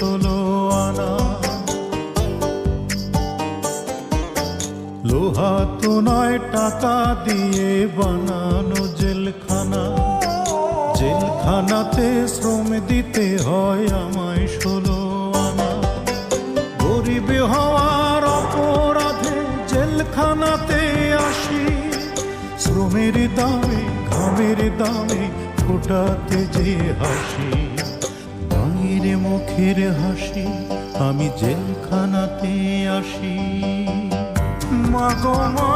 16 আনা। লোহা তো নয়, টাকা দিয়ে বানানো জেলখানা। জেলখানাতে শ্রম দিতে হয় আমায় 16 আনা। গরিব হওয়ার অপরাধে জেলখানাতে আসি। শ্রমের দামে, ঘামের দামে ফোটাতে যে হাসি। মায়ের মুখের হাসি, আমি জেলখানাতে আসি। মা গো মা।